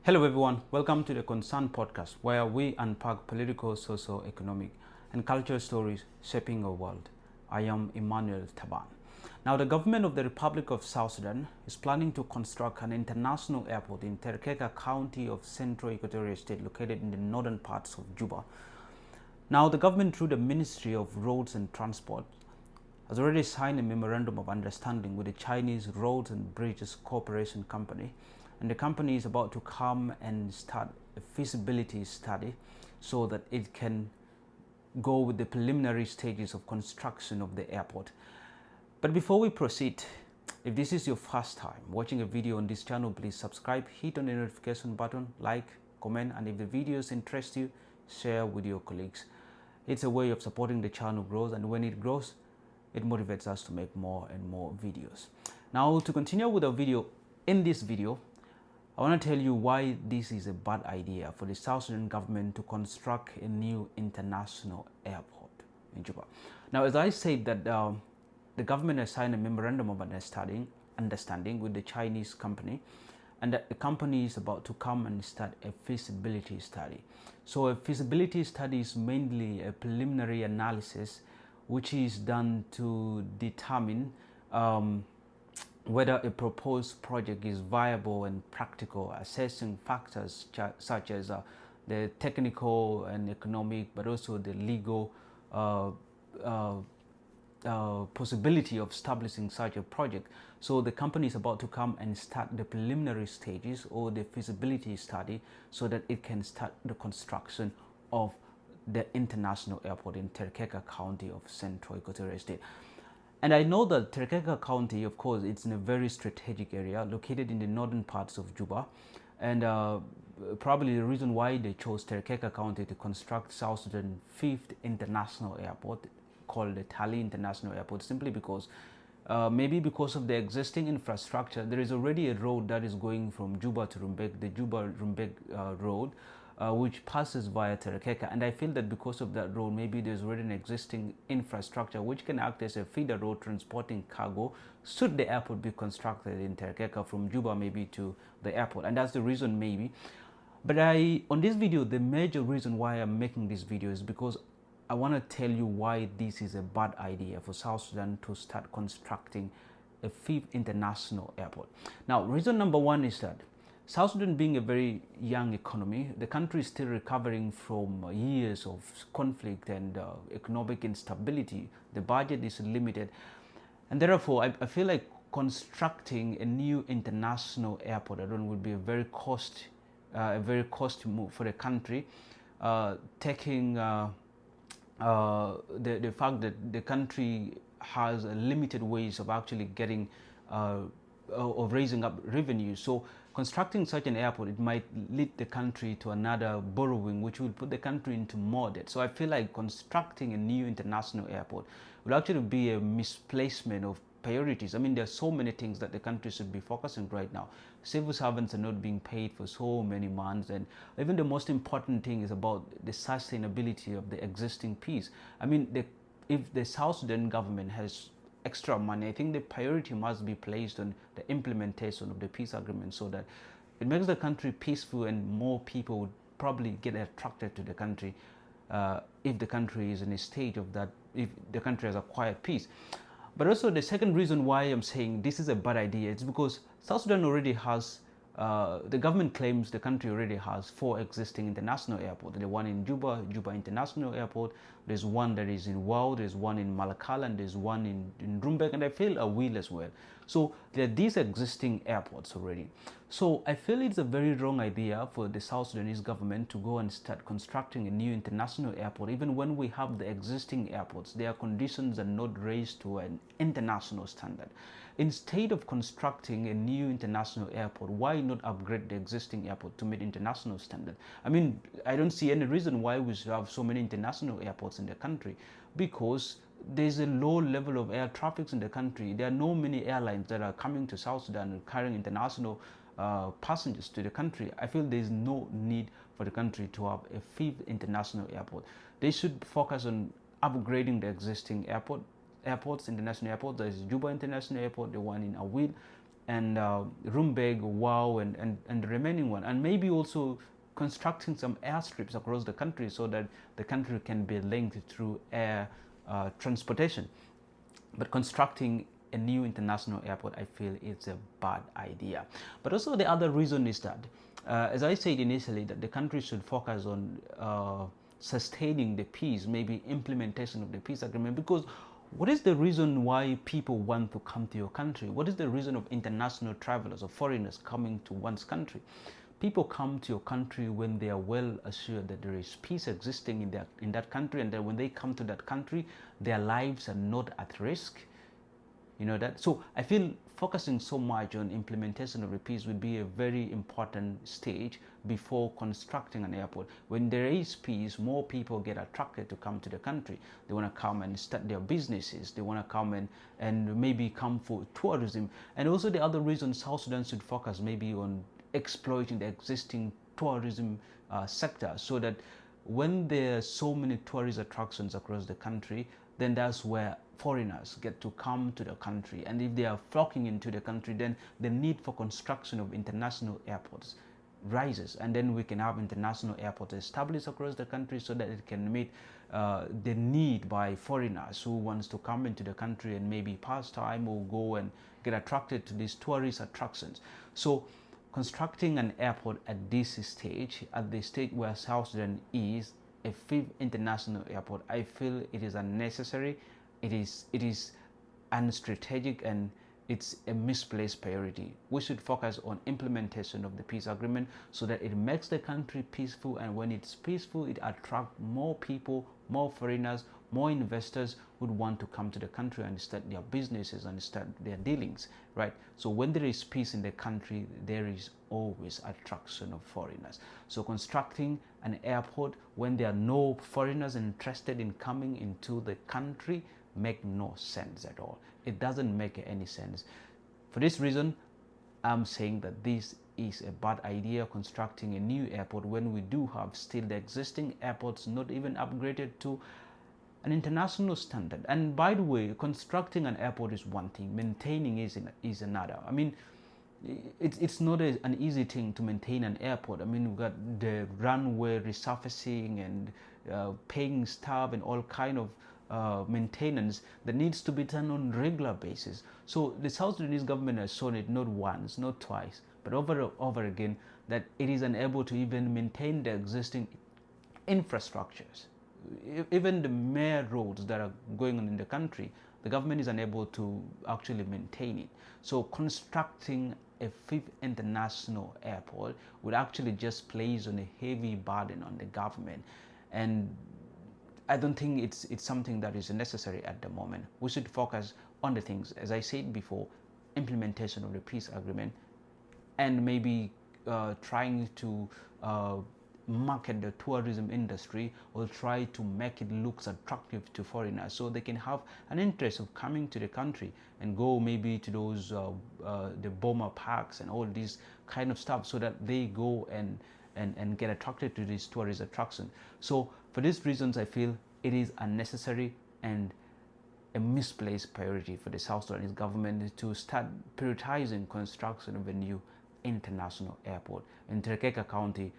Hello everyone, welcome to the Concern podcast where we unpack political, social, economic and cultural stories shaping our world. I am Emmanuel Taban. Now the government of the Republic of South Sudan is planning to construct an international airport in Terekeka County of Central Equatoria State located in the northern parts of Juba. Now the government through the Ministry of Roads and Transport has already signed a memorandum of understanding with the Chinese Roads and Bridges Corporation Company, and the company is about to come and start a feasibility study so that it can go with the preliminary stages of construction of the airport. But before we proceed, if this is your first time watching a video on this channel, please subscribe, hit on the notification button, like, comment, and if the videos interest you, share with your colleagues. It's a way of supporting the channel grows, and when it grows, it motivates us to make more and more videos. Now to continue with the video, in this video, I want to tell you why this is a bad idea for the South Sudan government to construct a new international airport in Juba. Now, as I said that the government has signed a memorandum of understanding with the Chinese company, and that the company is about to come and start a feasibility study. So a feasibility study is mainly a preliminary analysis which is done to determine whether a proposed project is viable and practical, assessing factors such as the technical and economic, but also the legal possibility of establishing such a project. So the company is about to come and start the preliminary stages or the feasibility study so that it can start the construction of the international airport in Terekeka County of Central Equatoria State. And I know that Terekeka County, of course, it's in a very strategic area located in the northern parts of Juba. And probably the reason why they chose Terekeka County to construct South Sudan's fifth international airport called the Tali International Airport, simply because maybe because of the existing infrastructure, there is already a road that is going from Juba to Rumbek, the Juba-Rumbek road, which passes via Terekeka, and I feel that because of that road, maybe there's already an existing infrastructure which can act as a feeder road transporting cargo should the airport be constructed in Terekeka from Juba maybe to the airport, and that's the reason maybe. But on this video, the major reason why I'm making this video is because I want to tell you why this is a bad idea for South Sudan to start constructing a fifth international airport. Now, reason number one is that South Sudan being a very young economy, the country is still recovering from years of conflict and economic instability. The budget is limited, and therefore I feel like constructing a new international airport alone would be a very costly move for the country, taking the fact that the country has limited ways of actually getting of raising up revenue. So constructing such an airport, it might lead the country to another borrowing, which will put the country into more debt. So I feel like constructing a new international airport will actually be a misplacement of priorities. I mean, there are so many things that the country should be focusing right now. Civil servants are not being paid for so many months, and even the most important thing is about the sustainability of the existing peace. I mean, if the South Sudan government has extra money, I think the priority must be placed on the implementation of the peace agreement so that it makes the country peaceful and more people would probably get attracted to the country if the country is in a stage of that, if the country has acquired peace. But also the second reason why I'm saying this is a bad idea is because South Sudan already has the government claims the country already has 4 existing international airports. The one in Juba, Juba International Airport. There's one that is in Wau, there's one in Malakal, and there's one in Rumbek, and I feel a Will as well. So there are these existing airports already. So I feel it's a very wrong idea for the South Sudanese government to go and start constructing a new international airport. Even when we have the existing airports, their conditions are not raised to an international standard. Instead of constructing a new international airport, why not upgrade the existing airport to meet international standard? I mean, I don't see any reason why we should have so many international airports in the country, because there's a low level of air traffic in the country. There are no many airlines that are coming to South Sudan and carrying international passengers to the country. I feel there's no need for the country to have a fifth international airport. They should focus on upgrading the existing international airports. There is Juba International Airport, the one in Awil, and Rumbek, Wow, and the remaining one, and maybe also constructing some airstrips across the country so that the country can be linked through air transportation. But constructing a new international airport, I feel it's a bad idea. But also the other reason is that, as I said initially, that the country should focus on sustaining the peace, maybe implementation of the peace agreement, because what is the reason why people want to come to your country? What is the reason of international travelers or foreigners coming to one's country? People come to your country when they are well assured that there is peace existing in that country, and that when they come to that country, their lives are not at risk. You know that. So I feel focusing so much on implementation of the peace would be a very important stage before constructing an airport. When there is peace, more people get attracted to come to the country. They want to come and start their businesses. They want to come and maybe come for tourism. And also the other reason South Sudan should focus maybe on exploiting the existing tourism sector, so that when there are so many tourist attractions across the country, then that's where foreigners get to come to the country. And if they are flocking into the country, then the need for construction of international airports rises, and then we can have international airports established across the country so that it can meet the need by foreigners who wants to come into the country and maybe pass time or go and get attracted to these tourist attractions. So constructing an airport at this stage, at the stage where South Sudan is, a fifth international airport, I feel it is unnecessary, it is unstrategic, and it's a misplaced priority. We should focus on implementation of the peace agreement so that it makes the country peaceful, and when it's peaceful, it attracts more people, more foreigners, more investors would want to come to the country and start their businesses and start their dealings, right? So when there is peace in the country, there is always attraction of foreigners. So constructing an airport when there are no foreigners interested in coming into the country make no sense at all. It doesn't make any sense. For this reason, I'm saying that this is a bad idea, constructing a new airport when we do have still the existing airports not even upgraded to an international standard. And by the way, constructing an airport is one thing, maintaining is another. I mean, it's not an easy thing to maintain an airport. I mean, we've got the runway resurfacing and paying staff and all kind of maintenance that needs to be done on a regular basis. So the South Sudanese government has shown it not once, not twice, but over again, that it is unable to even maintain the existing infrastructures. Even the mere roads that are going on in the country, the government is unable to actually maintain it. So constructing a fifth international airport would actually just place on a heavy burden on the government, and I don't think it's something that is necessary at the moment. We should focus on the things, as I said before, implementation of the peace agreement, and maybe trying to market the tourism industry, or try to make it look attractive to foreigners so they can have an interest of coming to the country and go maybe to those the bomber parks and all these kind of stuff, so that they go and get attracted to these tourist attractions. So for these reasons, I feel it is unnecessary and a misplaced priority for the South Sudanese government to start prioritizing construction of a new international airport in Terekeka County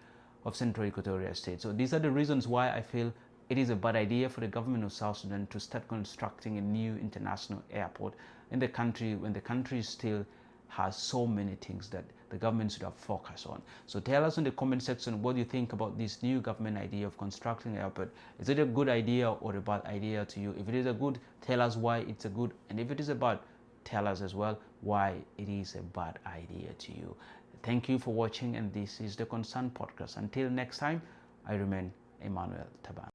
of Central Equatoria State. So these are the reasons why I feel it is a bad idea for the government of South Sudan to start constructing a new international airport in the country, when the country still has so many things that the government should have focused on. So tell us in the comment section what you think about this new government idea of constructing an airport. Is it a good idea or a bad idea to you? If it is a good, tell us why it's a good, and if it is a bad, tell us as well why it is a bad idea to you. Thank you for watching, and this is the Concern Podcast. Until next time, I remain Emmanuel Taban.